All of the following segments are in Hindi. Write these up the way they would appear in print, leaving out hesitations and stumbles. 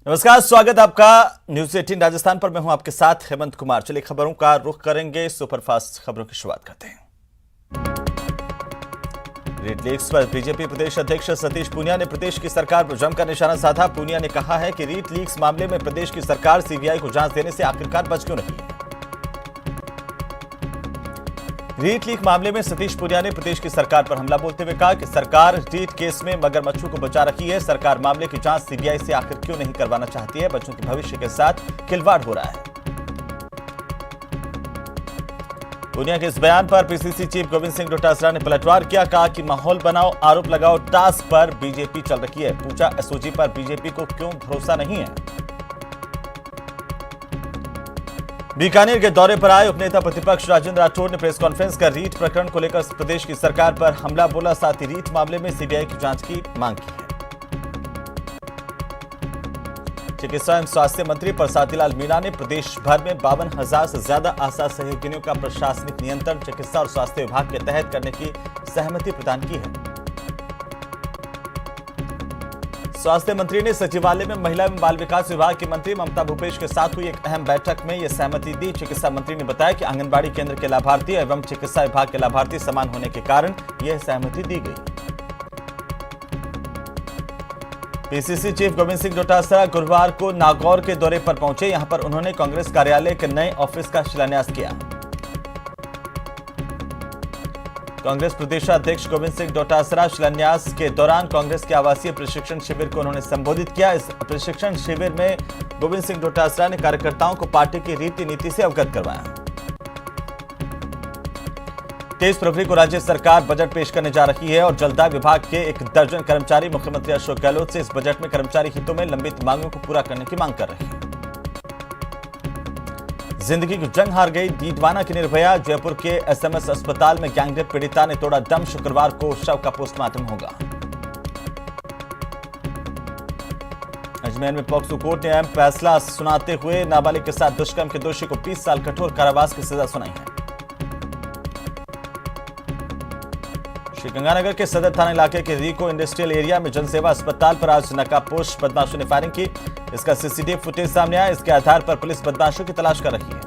नमस्कार, स्वागत आपका न्यूज 18 राजस्थान पर। मैं हूं आपके साथ हेमंत कुमार। चलिए खबरों का रुख करेंगे। सुपरफास्ट खबरों की शुरुआत करते हैं। रीट लीक्स पर बीजेपी प्रदेश अध्यक्ष सतीश पूनिया ने प्रदेश की सरकार पर जमकर निशाना साधा। पूनिया ने कहा है कि रीट लीक्स मामले में प्रदेश की सरकार सीबीआई को जांच देने से आखिरकार बच क्यों रही है। रीट लीक मामले में सतीश पूनिया ने प्रदेश की सरकार पर हमला बोलते हुए कहा कि सरकार रीट केस में मगरमच्छों को बचा रही है। सरकार मामले की जांच सीबीआई से आखिर क्यों नहीं करवाना चाहती है। बच्चों के भविष्य के साथ खिलवाड़ हो रहा है। पूनिया के इस बयान पर पीसीसी चीफ गोविंद सिंह डोटासरा ने पलटवार किया। कहा कि माहौल बनाओ, आरोप लगाओ टास्क पर बीजेपी चल रही है। पूछा, एसओजी पर बीजेपी को क्यों भरोसा नहीं है। बीकानेर के दौरे पर आए उपनेता प्रतिपक्ष राजेंद्र राठौड़ ने प्रेस कॉन्फ्रेंस कर रीट प्रकरण को लेकर प्रदेश की सरकार पर हमला बोला। साथ ही रीट मामले में सीबीआई की जांच की मांग की है। चिकित्सा एवं स्वास्थ्य मंत्री प्रसादी लाल मीणा ने प्रदेश भर में 52,000 से ज्यादा आशा सहयोगिनियों का प्रशासनिक नियंत्रण चिकित्सा और स्वास्थ्य विभाग के तहत करने की सहमति प्रदान की है। स्वास्थ्य मंत्री ने सचिवालय में महिला एवं बाल विकास विभाग की मंत्री ममता भूपेश के साथ हुई एक अहम बैठक में यह सहमति दी। चिकित्सा मंत्री ने बताया कि आंगनबाड़ी केंद्र के लाभार्थी एवं चिकित्सा विभाग के लाभार्थी समान होने के कारण यह सहमति दी गई। पीसीसी चीफ गोविंद सिंह डोटासरा गुरुवार को नागौर के दौरे पर पहुंचे। यहां पर उन्होंने कांग्रेस कार्यालय के नए ऑफिस का शिलान्यास किया। कांग्रेस प्रदेशाध्यक्ष गोविंद सिंह डोटासरा शिलान्यास के दौरान कांग्रेस के आवासीय प्रशिक्षण शिविर को उन्होंने संबोधित किया। इस प्रशिक्षण शिविर में गोविंद सिंह डोटासरा ने कार्यकर्ताओं को पार्टी की रीति नीति से अवगत करवाया। 23 फरवरी को राज्य सरकार बजट पेश करने जा रही है और जलदाय विभाग के 1 दर्जन कर्मचारी मुख्यमंत्री अशोक गहलोत से इस बजट में कर्मचारी हितों में लंबित मांगों को पूरा करने की मांग कर रही है। जिंदगी की जंग हार गई डीडवाना की निर्भया। जयपुर के एसएमएस अस्पताल में गैंगरेप पीड़िता ने तोड़ा दम। शुक्रवार को शव का पोस्टमार्टम होगा। अजमेर में पॉक्सो कोर्ट ने अहम फैसला सुनाते हुए नाबालिग के साथ दुष्कर्म के दोषी को 20 साल कठोर कारावास की सजा सुनाई है। श्रीगंगानगर के सदर थाना इलाके के रिको इंडस्ट्रियल एरिया में जनसेवा अस्पताल पर आज नकाबपोश बदमाशों ने फायरिंग की। इसका सीसीटीवी फुटेज सामने आया। इसके आधार पर पुलिस बदमाशों की तलाश कर रही है।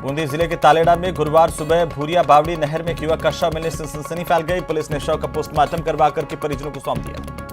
बूंदी जिले के तालेड़ा में गुरुवार सुबह भूरिया बावड़ी नहर में एक युवक का शव मिलने से सनसनी फैल गई। पुलिस ने शव का पोस्टमार्टम करवा करके परिजनों को सौंप दिया।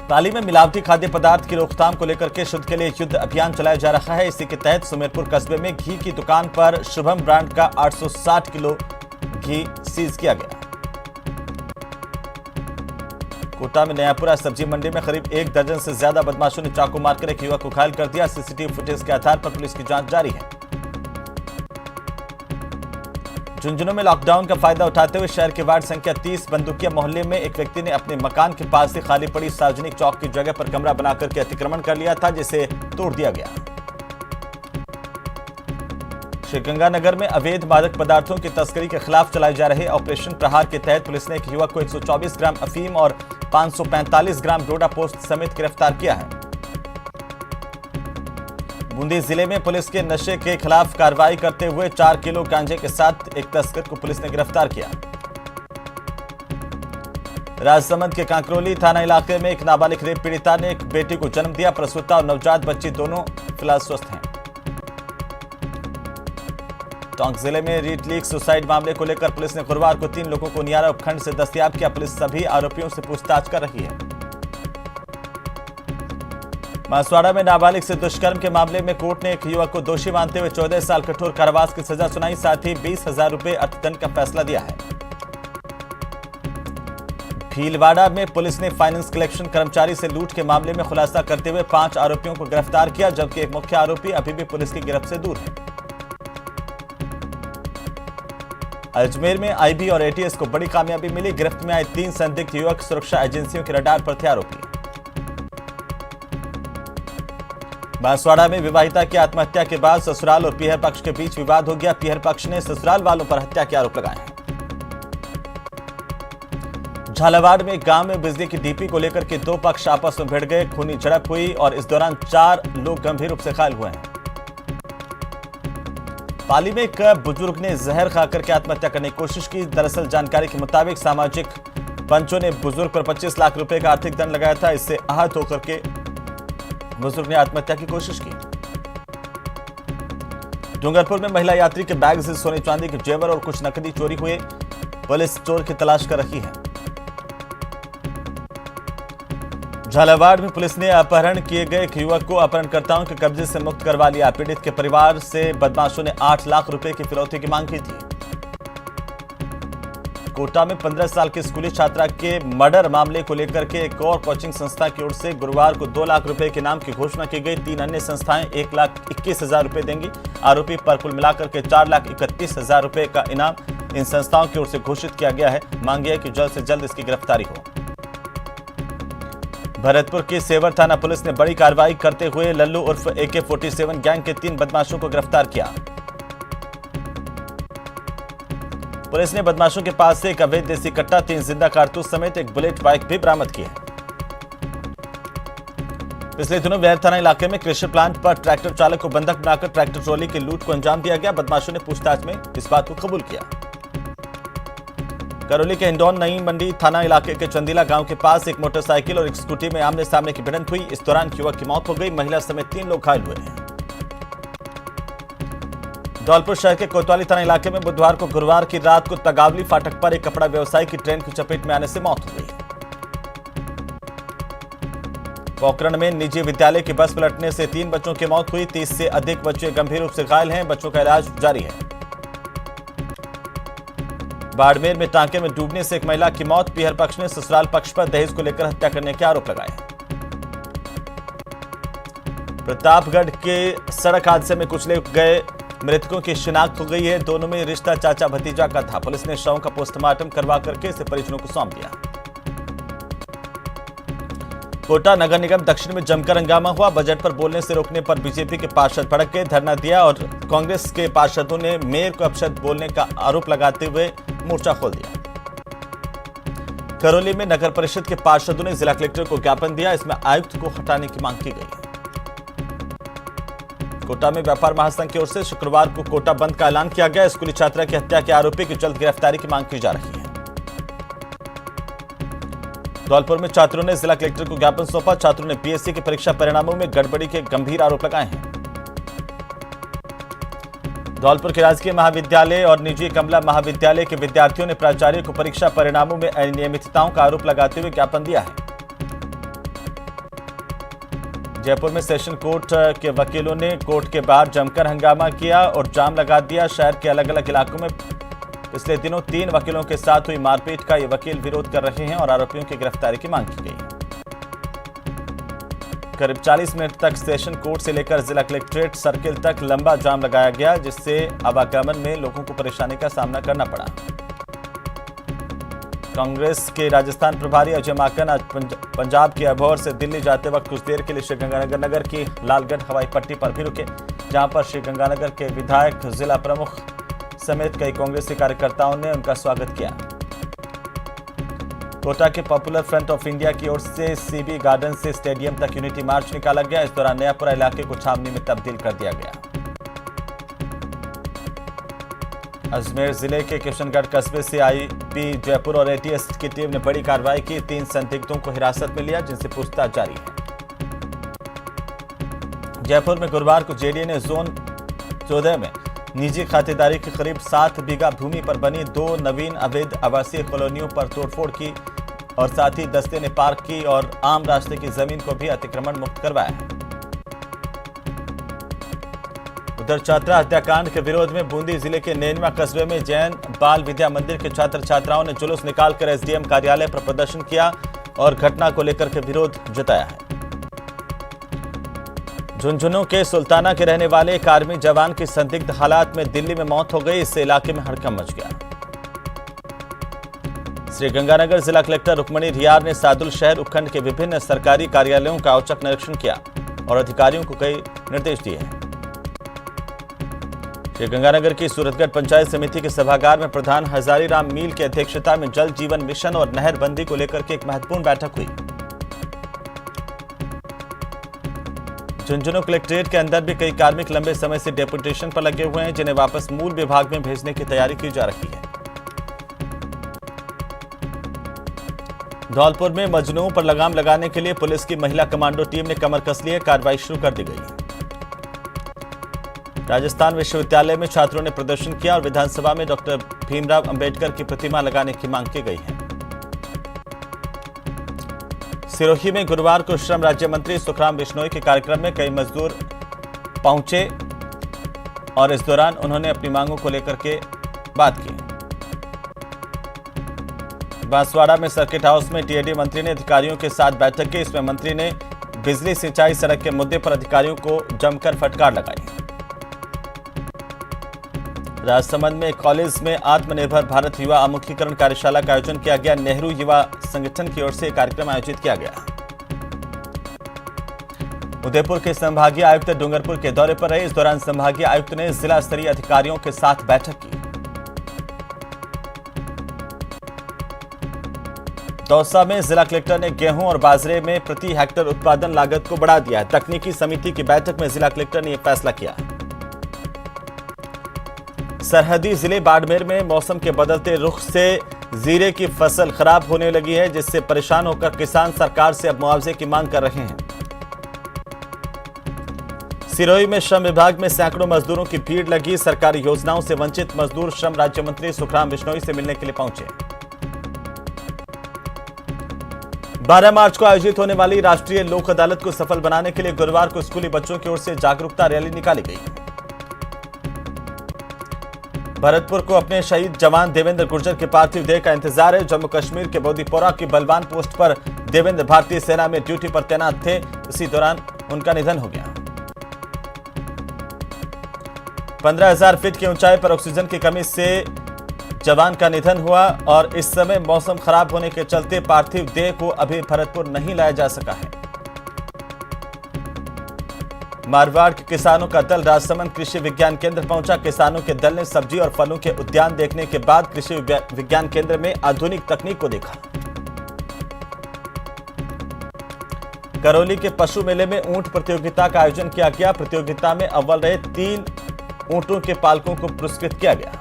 पाली में मिलावटी खाद्य पदार्थ की रोकथाम को लेकर के शुद्ध के लिए युद्ध अभियान चलाया जा रहा है। इसी के तहत सुमेरपुर कस्बे में घी की दुकान पर शुभम ब्रांड का 860 किलो घी सीज किया गया। कोटा में नयापुरा सब्जी मंडी में करीब 1 दर्जन से ज्यादा बदमाशों ने चाकू मारकर एक युवक को घायल कर दिया। सीसीटीवी फुटेज के आधार पर पुलिस की जांच जारी है। झुंझुनू में लॉकडाउन का फायदा उठाते हुए शहर के वार्ड संख्या 30 बंदूकिया मोहल्ले में एक व्यक्ति ने अपने मकान के पास से खाली पड़ी सार्वजनिक चौक की जगह पर कमरा बनाकर के अतिक्रमण कर लिया था, जिसे तोड़ दिया गया। श्रीगंगानगर में अवैध मादक पदार्थों की तस्करी के खिलाफ चलाए जा रहे ऑपरेशन प्रहार के तहत पुलिस ने एक युवक को 124 ग्राम अफीम और 545 ग्राम डोडा पोस्ट समेत गिरफ्तार किया है। बूंदी जिले में पुलिस के नशे के खिलाफ कार्रवाई करते हुए 4 किलो गांजे के साथ एक तस्कर को पुलिस ने गिरफ्तार किया। राजसमंद के कांकरोली थाना इलाके में एक नाबालिग रेप पीड़िता ने एक बेटी को जन्म दिया। प्रसूता और नवजात बच्ची दोनों फिलहाल स्वस्थ हैं। टोंक जिले में रीट लीक सुसाइड मामले को लेकर पुलिस ने गुरुवार को 3 लोगों को नियारा उपखंड से दस्तयाब किया। पुलिस सभी आरोपियों से पूछताछ कर रही है। बांसवाड़ा में नाबालिग से दुष्कर्म के मामले में कोर्ट ने एक युवक को दोषी मानते हुए 14 साल कठोर कारावास की सजा सुनाई। साथ ही 20,000 रुपए अर्थदंड का फैसला दिया है। भीलवाड़ा में पुलिस ने फाइनेंस कलेक्शन कर्मचारी से लूट के मामले में खुलासा करते हुए 5 आरोपियों को गिरफ्तार किया, जबकि एक मुख्य आरोपी अभी भी पुलिस की गिरफ्त से दूर है। अजमेर में आईबी और एटीएस को बड़ी कामयाबी मिली। गिरफ्त में आए 3 संदिग्ध युवक सुरक्षा एजेंसियों के रडार पर थे आरोपी। बांसवाड़ा में विवाहिता की आत्महत्या के बाद ससुराल और पीहर पक्ष के बीच विवाद हो गया। पीहर पक्ष ने ससुराल वालों पर हत्या के आरोप लगाए हैं। झालावाड़ में गांव में बिजली की डीपी को लेकर के 2 पक्ष आपस में भिड़ गए। खूनी झड़प हुई और इस दौरान 4 लोग गंभीर रूप से घायल हुए हैं। पाली में एक बुजुर्ग ने जहर खाकर के आत्महत्या करने की कोशिश की। दरअसल जानकारी के मुताबिक सामाजिक पंचों ने बुजुर्ग पर 25 लाख रुपए का आर्थिक दंड लगाया था। इससे आहत होकर के बुजुर्ग ने आत्महत्या की कोशिश की। डूंगरपुर में महिला यात्री के बैग से सोने चांदी के जेवर और कुछ नकदी चोरी हुए। पुलिस चोर की तलाश कर रही है। झालावाड़ में पुलिस ने अपहरण किए गए एक युवक को अपहरणकर्ताओं के कब्जे से मुक्त करवा लिया। पीड़ित के परिवार से बदमाशों ने 8 लाख रुपए की फिरौती की मांग की थी। कोटा में 15 साल की स्कूली छात्रा के मर्डर मामले को लेकर के एक और कोचिंग संस्था की ओर से गुरुवार को 2 लाख रुपए के इनाम की घोषणा की गई। 3 अन्य संस्थाएं 1,21,000 रुपए देंगी। आरोपी पर कुल मिलाकर के 4,31,000 रुपए का इनाम इन संस्थाओं की ओर से घोषित किया गया है। मांग है कि जल्द से जल्द इसकी गिरफ्तारी हो। भरतपुर की सेवर थाना पुलिस ने बड़ी कार्रवाई करते हुए लल्लू उर्फ AK-47 गैंग के 3 बदमाशों को गिरफ्तार किया। पुलिस ने बदमाशों के पास से एक अवैध देसी कट्टा, 3 जिंदा कारतूस समेत एक बुलेट बाइक भी बरामद की है। पिछले दिनों वेर थाना इलाके में कृषि प्लांट पर ट्रैक्टर चालक को बंधक बनाकर ट्रैक्टर ट्रॉली की लूट को अंजाम दिया गया। बदमाशों ने पूछताछ में इस बात को कबूल किया। करौली के हिंडौन नई मंडी थाना इलाके के चंदीला गांव के पास एक मोटरसाइकिल और एक स्कूटी में आमने सामने की भिड़ंत हुई। इस दौरान युवक की मौत हो गई। महिला समेत 3 लोग घायल हुए हैं। धौलपुर शहर के कोतवाली थाना इलाके में बुधवार को गुरुवार की रात को तगावली फाटक पर एक कपड़ा व्यवसायी की ट्रेन की चपेट में आने से मौत हो गई। पोखरण में निजी विद्यालय की बस पलटने से 3 बच्चों की मौत हुई। 30 से अधिक बच्चे गंभीर रूप से घायल हैं। बच्चों का इलाज जारी है। बाड़मेर में टांके में डूबने से एक महिला की मौत। पीहर पक्ष ने ससुराल पक्ष पर दहेज को लेकर हत्या करने के आरोप लगाए। प्रतापगढ़ के सड़क हादसे में कुचले गए मृतकों की शिनाख्त हो गई है। दोनों में रिश्ता चाचा भतीजा का था। पुलिस ने शवों का पोस्टमार्टम करवा करके इसे परिजनों को सौंप दिया। कोटा नगर निगम दक्षिण में जमकर हंगामा हुआ। बजट पर बोलने से रोकने पर बीजेपी के पार्षद भड़क गए, धरना दिया और कांग्रेस के पार्षदों ने मेयर को अपशब्द बोलने का आरोप लगाते हुए मोर्चा खोल दिया। करौली में नगर परिषद के पार्षदों ने जिला कलेक्टर को ज्ञापन दिया। इसमें आयुक्त को हटाने की मांग की गई है। कोटा में व्यापार महासंघ की ओर से शुक्रवार को कोटा बंद का ऐलान किया गया। स्कूली छात्रा की हत्या के आरोपी की जल्द गिरफ्तारी की मांग की जा रही है। धौलपुर में छात्रों ने जिला कलेक्टर को ज्ञापन सौंपा। छात्रों ने PSC की परीक्षा परिणामों में गड़बड़ी के गंभीर आरोप लगाए हैं। धौलपुर के राजकीय महाविद्यालय और निजी कमला महाविद्यालय के विद्यार्थियों ने प्राचार्य को परीक्षा परिणामों में अनियमितताओं का आरोप लगाते हुए ज्ञापन दिया है। जयपुर में सेशन कोर्ट के वकीलों ने कोर्ट के बाहर जमकर हंगामा किया और जाम लगा दिया। शहर के अलग अलग इलाकों में पिछले दिनों 3 वकीलों के साथ हुई मारपीट का ये वकील विरोध कर रहे हैं और आरोपियों की गिरफ्तारी की मांग की गई है। करीब 40 मिनट तक सेशन कोर्ट से लेकर जिला कलेक्ट्रेट सर्किल तक लंबा जाम लगाया गया, जिससे आवागमन में लोगों को परेशानी का सामना करना पड़ा। कांग्रेस के राजस्थान प्रभारी अजय माकन आज पंजाब के अबोहर से दिल्ली जाते वक्त कुछ देर के लिए श्रीगंगानगर नगर की लालगढ़ हवाई पट्टी पर भी रुके, जहां पर श्रीगंगानगर के विधायक, जिला प्रमुख समेत कई कांग्रेसी कार्यकर्ताओं ने उनका स्वागत किया। कोटा के पॉपुलर फ्रंट ऑफ इंडिया की ओर से CB गार्डन से स्टेडियम तक यूनिटी मार्च निकाला गया। इस दौरान नयापुरा इलाके को छावनी में तब्दील कर दिया गया। अजमेर जिले के किशनगढ़ कस्बे से IP जयपुर और ATS की टीम ने बड़ी कार्रवाई की। 3 संदिग्धों को हिरासत में लिया, जिनसे पूछताछ जारी है। जयपुर में गुरुवार को JDA ने जोन 14 में निजी खातेदारी के करीब 7 बीघा भूमि पर बनी 2 नवीन अवैध आवासीय कॉलोनियों पर तोड़फोड़ की और साथ ही दस्ते ने पार्क की और आम रास्ते की जमीन को भी अतिक्रमण मुक्त करवाया है। उधर छात्रा हत्याकांड के विरोध में बूंदी जिले के नैनवा कस्बे में जैन बाल विद्या मंदिर के छात्र छात्राओं ने जुलूस निकालकर SDM कार्यालय पर प्रदर्शन किया और घटना को लेकर के विरोध जताया है। झुंझुनू के सुल्ताना के रहने वाले एक आर्मी जवान की संदिग्ध हालात में दिल्ली में मौत हो गई। इससे इलाके में हड़कंप मच गया। श्रीगंगानगर जिला कलेक्टर रुक्मणी रियार ने सादुल शहर उपखंड के विभिन्न सरकारी कार्यालयों का औचक निरीक्षण किया और अधिकारियों को कई निर्देश दिए हैं। श्रीगंगानगर की सूरतगढ़ पंचायत समिति के सभागार में प्रधान हजारीराम मील की अध्यक्षता में जल जीवन मिशन और नहरबंदी को लेकर के एक महत्वपूर्ण बैठक हुई। झुंझुनू कलेक्ट्रेट के अंदर भी कई कार्मिक लंबे समय से डेपुटेशन पर लगे हुए हैं, जिन्हें वापस मूल विभाग में भेजने की तैयारी की जा रही है। धौलपुर में मजनूओं पर लगाम लगाने के लिए पुलिस की महिला कमांडो टीम ने कमर कस ली है। कार्रवाई शुरू कर दी गई। राजस्थान विश्वविद्यालय में छात्रों ने प्रदर्शन किया और विधानसभा में डॉक्टर भीमराव अंबेडकर की प्रतिमा लगाने की मांग की गई है। सिरोही में गुरुवार को श्रम राज्य मंत्री सुखराम बिश्नोई के कार्यक्रम में कई मजदूर पहुंचे और इस दौरान उन्होंने अपनी मांगों को लेकर के बात की। बांसवाड़ा में सर्किट हाउस में टीएडी मंत्री ने अधिकारियों के साथ बैठक की। इसमें मंत्री ने बिजली सिंचाई सड़क के मुद्दे पर अधिकारियों को जमकर फटकार लगाई। राजसमंद में कॉलेज में आत्मनिर्भर भारत युवा आमुखीकरण कार्यशाला का आयोजन किया गया। नेहरू युवा संगठन की ओर से कार्यक्रम आयोजित किया गया। उदयपुर के संभागीय आयुक्त डूंगरपुर के दौरे पर रहे। इस दौरान संभागीय आयुक्त ने जिला स्तरीय अधिकारियों के साथ बैठक की। दौसा में जिला कलेक्टर ने गेहूं और बाजरे में प्रति हेक्टेयर उत्पादन लागत को बढ़ा दिया है। तकनीकी समिति की बैठक में जिला कलेक्टर ने यह फैसला किया। सरहदी जिले बाड़मेर में मौसम के बदलते रुख से जीरे की फसल खराब होने लगी है, जिससे परेशान होकर किसान सरकार से अब मुआवजे की मांग कर रहे हैं। सिरोही में श्रम विभाग में सैकड़ों मजदूरों की भीड़ लगी। सरकारी योजनाओं से वंचित मजदूर श्रम राज्य मंत्री सुखराम बिश्नोई से मिलने के लिए पहुंचे। 12 मार्च को आयोजित होने वाली राष्ट्रीय लोक अदालत को सफल बनाने के लिए गुरुवार को स्कूली बच्चों की ओर से जागरूकता रैली निकाली गई। भरतपुर को अपने शहीद जवान देवेंद्र गुर्जर के पार्थिव देह का इंतजार है। जम्मू कश्मीर के बोदीपोरा की बलवान पोस्ट पर देवेंद्र भारतीय सेना में ड्यूटी पर तैनात थे। इसी दौरान उनका निधन हो गया। 15,000 फीट की ऊंचाई पर ऑक्सीजन की कमी से जवान का निधन हुआ और इस समय मौसम खराब होने के चलते पार्थिव देह को अभी भरतपुर नहीं लाया जा सका है। मारवाड़ के किसानों का दल राजसमंद कृषि विज्ञान केंद्र पहुंचा। किसानों के दल ने सब्जी और फलों के उद्यान देखने के बाद कृषि विज्ञान केंद्र में आधुनिक तकनीक को देखा। करौली के पशु मेले में ऊंट प्रतियोगिता का आयोजन किया गया। प्रतियोगिता में अव्वल रहे 3 ऊंटों के पालकों को पुरस्कृत किया गया।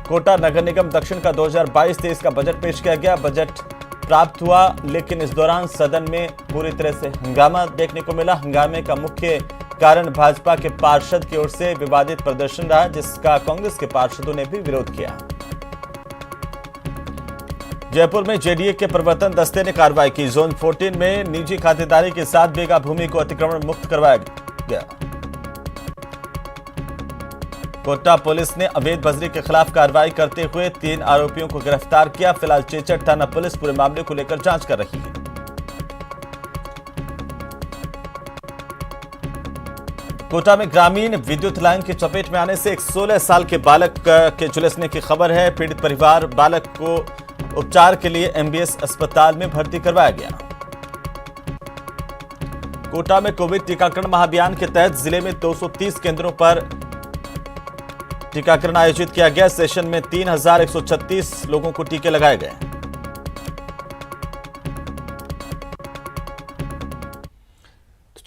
कोटा नगर निगम दक्षिण का 2022-23 का बजट पेश किया गया। बजट प्राप्त हुआ, लेकिन इस दौरान सदन में पूरी तरह से हंगामा देखने को मिला। हंगामे का मुख्य कारण भाजपा के पार्षद की ओर से विवादित प्रदर्शन रहा, जिसका कांग्रेस के पार्षदों ने भी विरोध किया। जयपुर में जेडीए के प्रवर्तन दस्ते ने कार्रवाई की। जोन 14 में निजी खातेदारी के साथ बीघा भूमि को अतिक्रमण मुक्त करवाया गया। कोटा पुलिस ने अवैध बजरी के खिलाफ कार्रवाई करते हुए 3 आरोपियों को गिरफ्तार किया। फिलहाल चेचट थाना पुलिस पूरे मामले को लेकर जांच कर रही है। कोटा में ग्रामीण विद्युत लाइन की चपेट में आने से एक 16 साल के बालक के झुलसने की खबर है। पीड़ित परिवार बालक को उपचार के लिए एमबीएस अस्पताल में भर्ती करवाया गया। कोटा में कोविड टीकाकरण महाअभियान के तहत जिले में 230 केंद्रों पर टीकाकरण आयोजित किया गया। सेशन में 3,136 लोगों को टीके लगाए गए।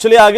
चलिए आगे